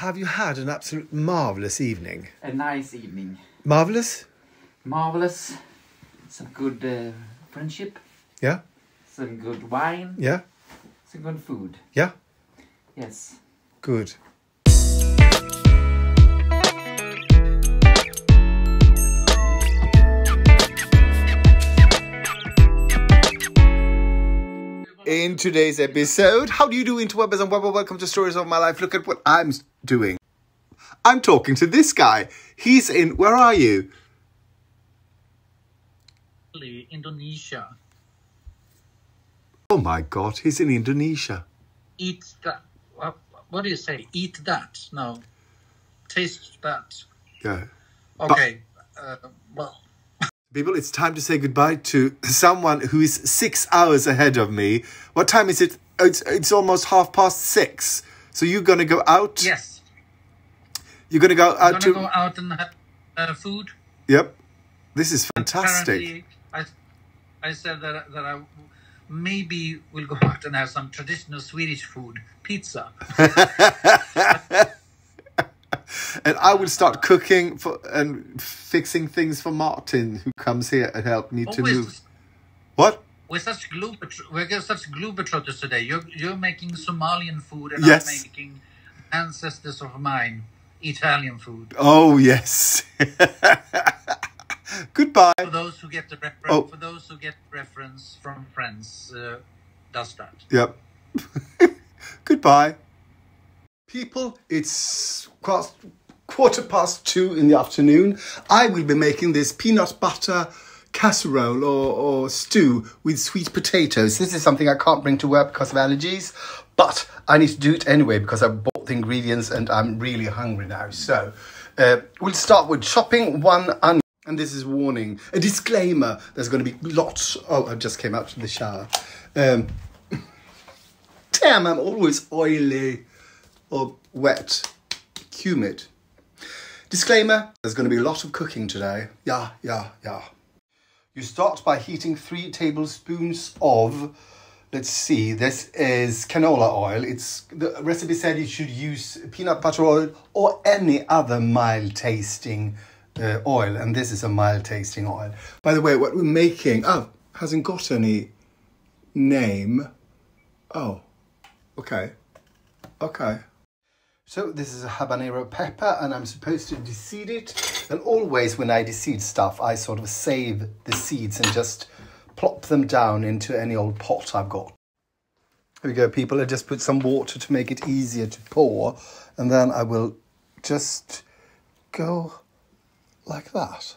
have you had an absolute marvellous evening? A nice evening. Marvellous? Marvellous. Some good friendship. Yeah? Some good wine. Yeah? Some good food. Yeah? Yes. Good. In today's episode, how do you do, interwebers, and welcome to Stories of My Life. Look at what I'm doing. I'm talking to this guy. He's in, where are you? Bali, Indonesia. Oh my God, he's in Indonesia. Eat that. What do you say? Eat that? No. Taste that. Yeah. Okay. Well. People, it's time to say goodbye to someone who is 6 hours ahead of me. What time is it? It's almost 6:30. So you're going to go out? Yes. You're going to go out to... go out and have food? Yep. This is fantastic. Apparently, I said that I maybe will go out and have some traditional Swedish food. Pizza. And I will start cooking and fixing things for Martin, who comes here and help me to move. What? We're such globetrotters today. You're making Somalian food, and yes. I'm making ancestors of mine Italian food. Oh yes. Goodbye. For those who get the reference from Friends, does that? Yep. Goodbye. People, it's 2:15 in the afternoon. I will be making this peanut butter casserole or stew with sweet potatoes. This is something I can't bring to work because of allergies, but I need to do it anyway because I bought the ingredients and I'm really hungry now. So we'll start with chopping one onion. And this is warning, a disclaimer. There's going to be lots. Oh, I just came out from the shower. Damn, I'm always oily or wet, humid. Disclaimer, there's going to be a lot of cooking today. Yeah. You start by heating 3 tablespoons of, let's see, this is canola oil. The recipe said you should use peanut butter oil or any other mild tasting oil. And this is a mild tasting oil. By the way, what we're making, hasn't got any name. Oh, okay. So this is a habanero pepper and I'm supposed to deseed it. And always when I deseed stuff, I sort of save the seeds and just plop them down into any old pot I've got. Here we go, people. I just put some water to make it easier to pour. And then I will just go like that.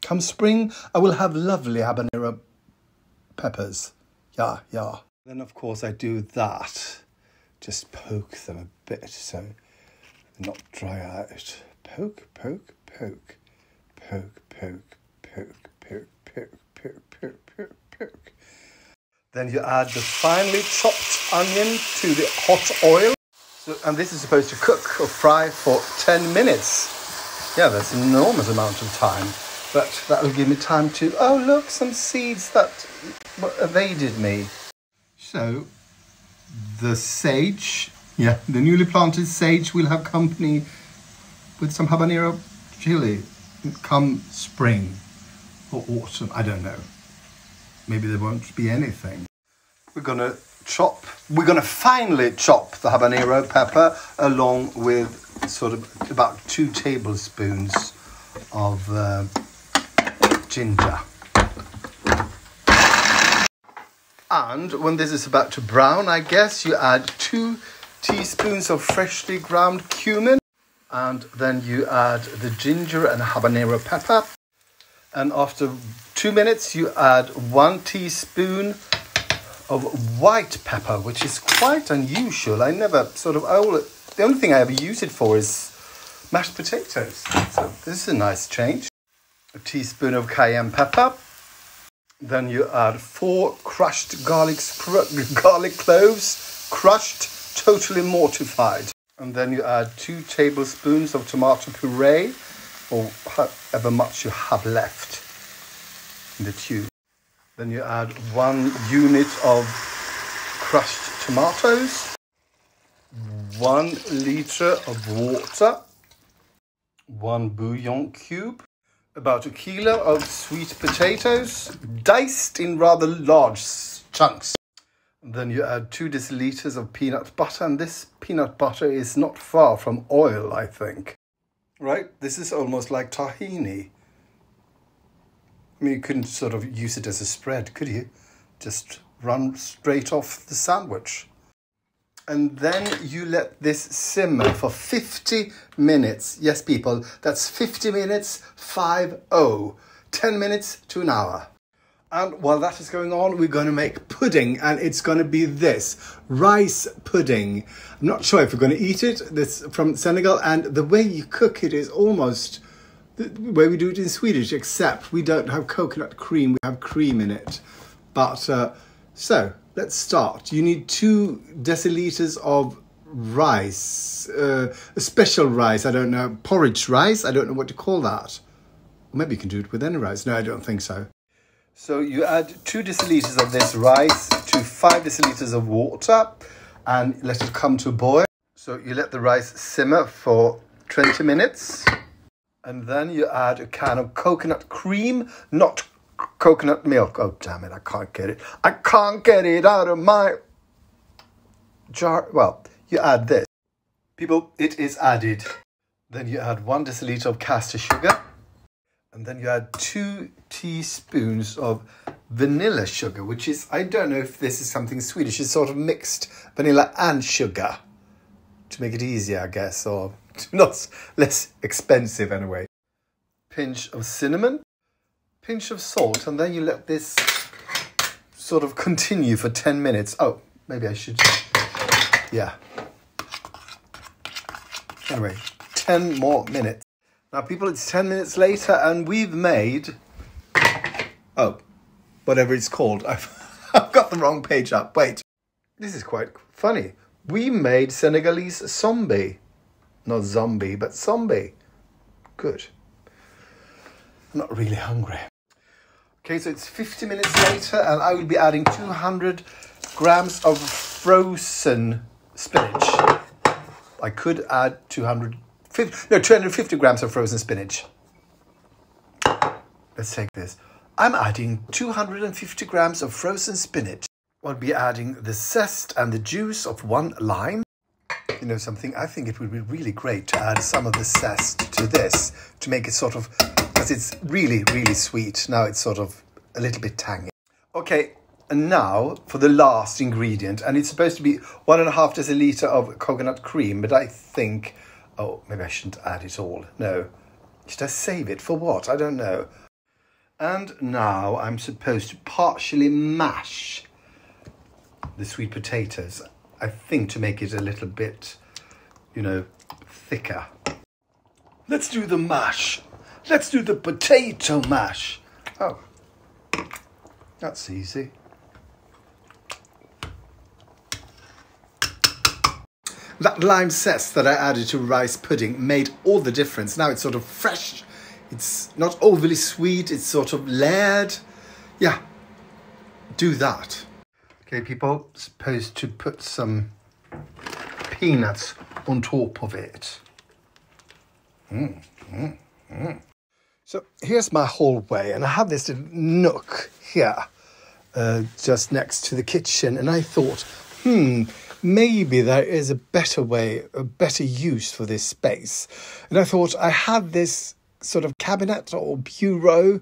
Come spring, I will have lovely habanero peppers. Yeah. Then, of course, I do that. Just poke them a bit so they're not dry out. Poke. Then you add the finely chopped onion to the hot oil. And this is supposed to cook or fry for 10 minutes. Yeah, that's an enormous amount of time. But that will give me time to... Oh, look, some seeds that evaded me. So... the sage, the newly planted sage will have company with some habanero chili come spring or autumn. I don't know. Maybe there won't be anything. We're going to finely chop the habanero pepper along with sort of about 2 tablespoons of ginger. And when this is about to brown, I guess you add 2 teaspoons of freshly ground cumin. And then you add the ginger and habanero pepper. And after 2 minutes, you add 1 teaspoon of white pepper, which is quite unusual. The only thing I ever use it for is mashed potatoes. So this is a nice change. A teaspoon of cayenne pepper. Then you add 4 crushed garlic cloves, crushed, totally mortified. And then you add 2 tablespoons of tomato puree, or however much you have left in the tube. Then you add 1 unit of crushed tomatoes, 1 liter of water, 1 bouillon cube, about 1 kilo of sweet potatoes, diced in rather large chunks. Then you add 2 deciliters of peanut butter, and this peanut butter is not far from oil, I think. Right? This is almost like tahini. I mean, you couldn't sort of use it as a spread, could you? Just run straight off the sandwich. And then you let this simmer for 50 minutes. Yes, people, that's 50 minutes, 5-0. 10 minutes to an hour. And while that is going on, we're going to make pudding, and it's going to be this, rice pudding. I'm not sure if we're going to eat it. This from Senegal, and the way you cook it is almost the way we do it in Swedish, except we don't have coconut cream, we have cream in it. But, so, let's start. You need 2 deciliters of rice, a special rice, I don't know, porridge rice, I don't know what to call that. Maybe you can do it with any rice. No, I don't think so. So you add 2 deciliters of this rice to 5 deciliters of water and let it come to a boil. So you let the rice simmer for 20 minutes. And then you add a can of coconut cream, not coconut milk. Oh, damn it, I can't get it. I can't get it out of my jar. Well, you add this. People, it is added. Then you add 1 deciliter of caster sugar. And then you add 2 teaspoons of vanilla sugar, which is, I don't know if this is something Swedish. It's sort of mixed vanilla and sugar to make it easier, I guess, or not less expensive anyway. Pinch of cinnamon, pinch of salt, and then you let this sort of continue for 10 minutes. Oh, maybe I should, yeah. Anyway, 10 more minutes. Now, people, it's 10 minutes later, and we've made, oh, whatever it's called. I've got the wrong page up. Wait, this is quite funny. We made Senegalese sombi. Not zombie, but sombi. Good. I'm not really hungry. Okay, so it's 50 minutes later, and I will be adding 200 grams of frozen spinach. I could add 250 grams of frozen spinach. Let's take this. I'm adding 250 grams of frozen spinach. I'll be adding the zest and the juice of 1 lime. You know something, I think it would be really great to add some of the zest to this to make it sort of, because it's really, really sweet. Now it's sort of a little bit tangy. Okay, and now for the last ingredient, and it's supposed to be 1.5 deciliter of coconut cream, but I think, oh, maybe I shouldn't add it all. No. Should I save it for what? I don't know. And now I'm supposed to partially mash the sweet potatoes. I think to make it a little bit, you know, thicker. Let's do the mash. Let's do the potato mash. Oh, that's easy. That lime zest that I added to rice pudding made all the difference. Now it's sort of fresh. It's not overly sweet. It's sort of layered. Yeah, do that. Okay, people, supposed to put some peanuts on top of it. So here's my hallway, and I have this nook here, just next to the kitchen. And I thought, maybe there is a better way, a better use for this space. And I thought I had this sort of cabinet or bureau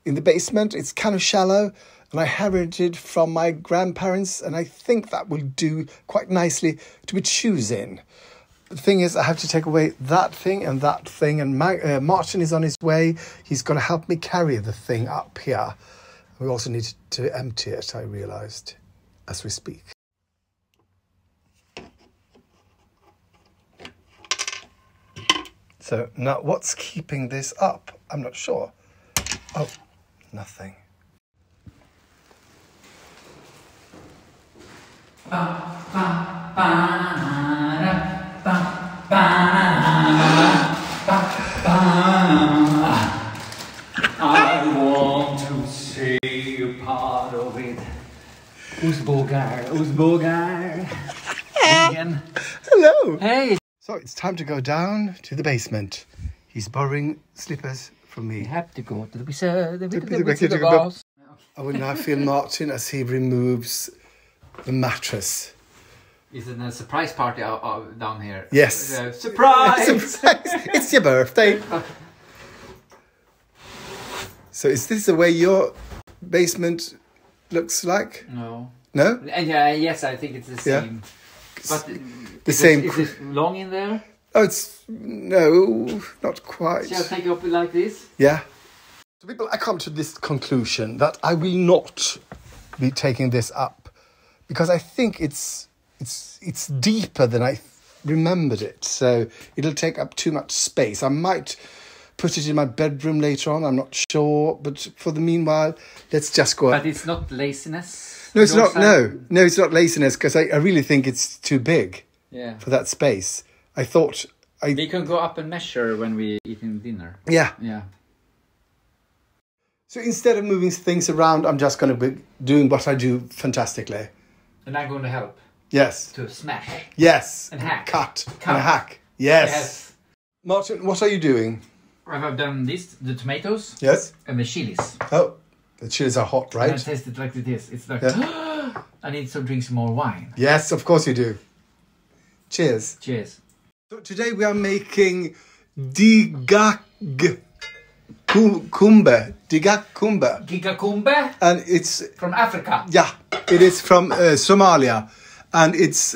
in the basement. It's kind of shallow, and I inherited from my grandparents, and I think that will do quite nicely to put shoes in. The thing is, I have to take away that thing, and Martin is on his way. He's going to help me carry the thing up here. We also need to empty it, I realised, as we speak. So now what's keeping this up? I'm not sure. Oh, nothing. I want to see a part of it. Oostbogar. Again. Hello. Hey! So it's time to go down to the basement. He's borrowing slippers from me. We have to go to the wizard. The boss. I will now feel Martin as he removes the mattress. Is it a surprise party down here? Yes. Surprise! Surprise! It's your birthday. So is this the way your basement looks like? No. No? Yes, I think it's the same. But Is it long in there? Oh, no, not quite. Shall I take it up like this? Yeah. So people, I come to this conclusion that I will not be taking this up because I think it's deeper than I remembered it. So it'll take up too much space. I might put it in my bedroom later on. I'm not sure. But for the meanwhile, let's just go. But it's not laziness? No, it's not. No, it's not laziness because I really think it's too big for that space. I thought... We can go up and measure when we eating dinner. Yeah. Yeah. So instead of moving things around, I'm just going to be doing what I do fantastically. And I'm going to help. Yes. To smash. Yes. And hack. Cut. And hack. Yes. Martin, what are you doing? I've done this, the tomatoes. Yes. And the chilies. Oh, the chilies are hot, right? And I taste it like this. It's like, I need to drink some more wine. Yes, of course you do. Cheers. Cheers. So today we are making Gigakumbe. Gigakumbe? And it's... From Africa? Yeah, it is from Somalia. And it's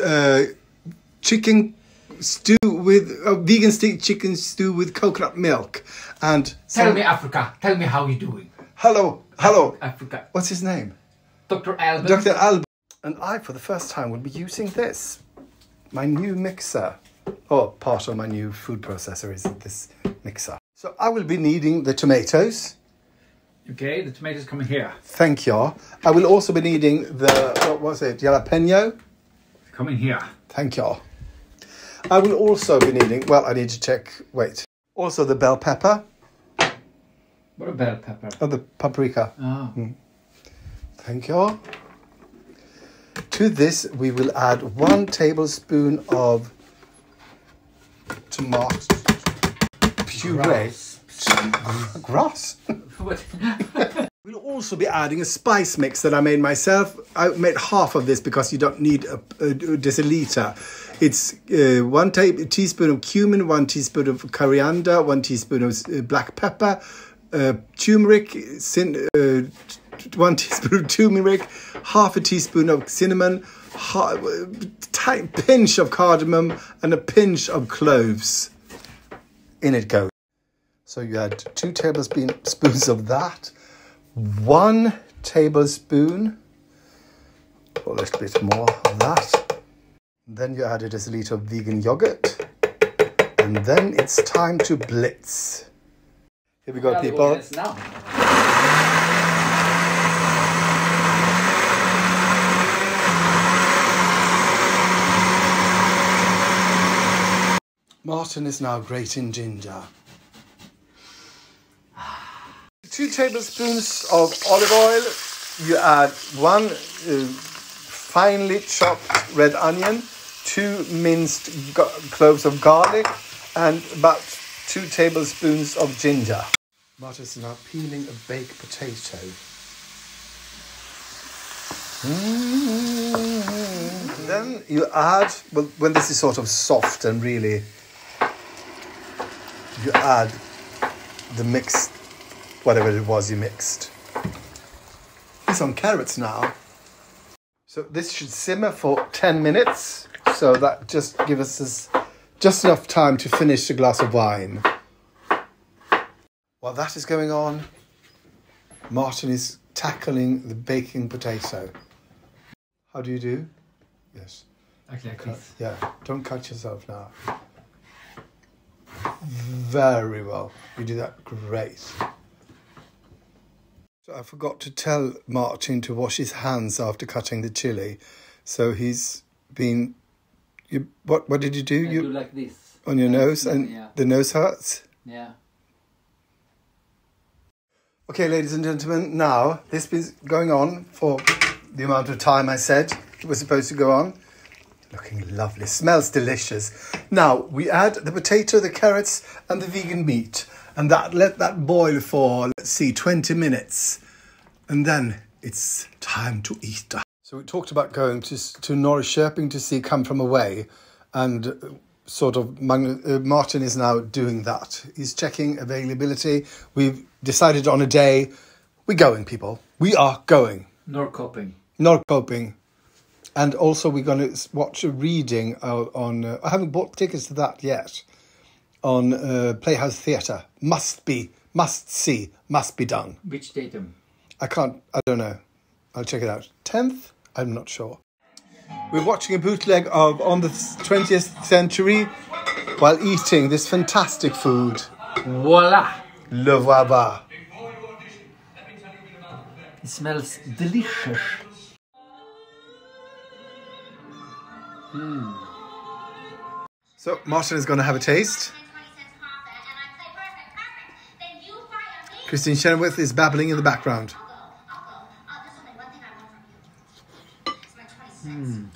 chicken stew with... vegan chicken stew with coconut milk. And... Tell me, Africa. Tell me how you're doing. Hello. Africa. What's his name? Dr. Alban. Dr. Alban. And I, for the first time, will be using this. My new mixer. Or part of my new food processor is this mixer. So I will be needing the tomatoes. Okay, the tomatoes coming here. Thank you. I will also be needing the, what was it, jalapeno? Coming here. Thank you. I will also be needing, well, I need to check, wait. Also the bell pepper. What a bell pepper? Oh, the paprika. Oh. Thank you. To this, we will add 1 tablespoon of tomato puree. Grass. We'll also be adding a spice mix that I made myself. I made half of this because you don't need a deciliter. It's 1 teaspoon of cumin, 1 teaspoon of coriander, 1 teaspoon of black pepper, turmeric, 1 teaspoon of turmeric, half a teaspoon of cinnamon, tiny pinch of cardamom, and a pinch of cloves. In it goes. So you add 2 tablespoons of that, 1 tablespoon, or a little bit more of that. Then you add a deciliter of vegan yogurt, and then it's time to blitz. Here we go, people. Martin is now grating ginger. 2 tablespoons of olive oil. You add 1 finely chopped red onion, 2 minced cloves of garlic, and about 2 tablespoons of ginger. Martin is now peeling a baked potato. Then you add, well, when this is sort of soft and really, you add the mixed, whatever it was you mixed. It's on carrots now. So this should simmer for 10 minutes. So that just gives us just enough time to finish a glass of wine. While that is going on, Martin is tackling the baking potato. How do you do? Yes. Okay, yeah, don't cut yourself now. Very well. You do that great. So I forgot to tell Martin to wash his hands after cutting the chili. So he's been... What did you do? I do like this. On your nose? And the nose hurts? Yeah. Okay, ladies and gentlemen, now this has been going on for the amount of time I said it was supposed to go on. Looking lovely. Smells delicious. Now, we add the potato, the carrots and the vegan meat. And let that boil for, let's see, 20 minutes. And then it's time to eat. So we talked about going to Norrköping to see Come From Away. And sort of Martin is now doing that. He's checking availability. We've decided on a day. We're going, people. We are going. Norrköping. And also we're going to watch a reading on... I haven't bought tickets to that yet. On Playhouse Theatre. Must see, must be done. Which datum? I don't know. I'll check it out. 10th? I'm not sure. We're watching a bootleg of On the 20th Century while eating this fantastic food. Voila! Le voilà. It smells delicious. So Martin is going to have a taste. Christine Chenoweth is babbling in the background.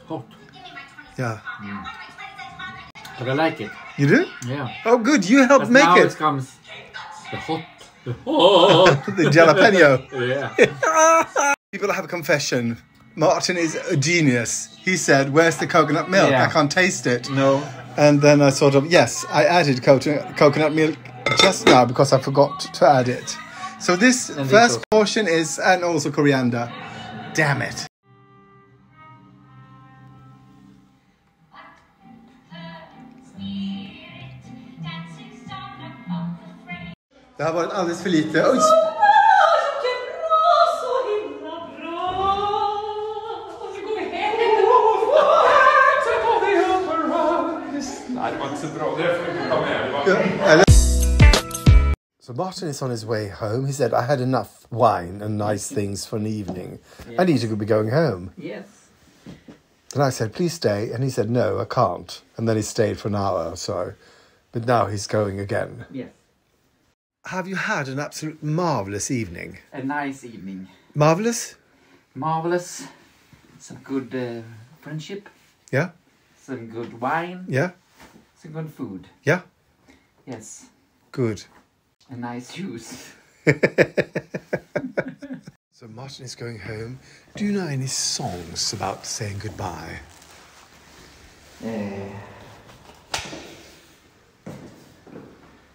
Hot. Yeah. But I like it. You do? Yeah. Oh, good. You helped make now it. It comes the hot. Oh. The jalapeno. Yeah. People have a confession. Martin is a genius. He said, "Where's the coconut milk? Yeah. I can't taste it." No. And then I I added coconut milk just now because I forgot to add it. So this first portion is, and also coriander. Damn it. Det har varit alldeles för lite. Oj! Nej, det var inte så bra. Det får inte ta med. So Martin is on his way home. He said, I had enough wine and nice things for an evening. I need to be going home. Yes. And I said, please stay. And he said, no, I can't. And then he stayed for an hour or so. But now he's going again. Yes. Have you had an absolute marvellous evening? A nice evening. Marvellous? Marvelous. Some good friendship. Yeah? Some good wine. Yeah? Some good food. Yeah? Yes. Good. A nice juice. So Martin is going home. Do you know any songs about saying goodbye?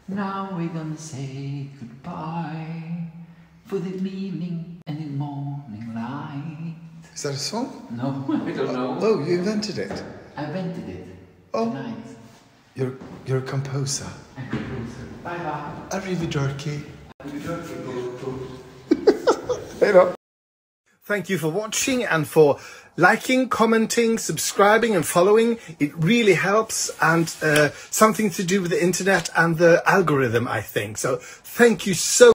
Now we're gonna say goodbye for the evening and the morning light. Is that a song? No, I don't know. Oh, you invented it. I invented it. Oh. Tonight. You're a composer. I'm a composer. Bye bye. Arrivederci. Arrivederci. Hey up. Thank you for watching and for liking, commenting, subscribing and following. It really helps, and something to do with the internet and the algorithm, I think. So thank you so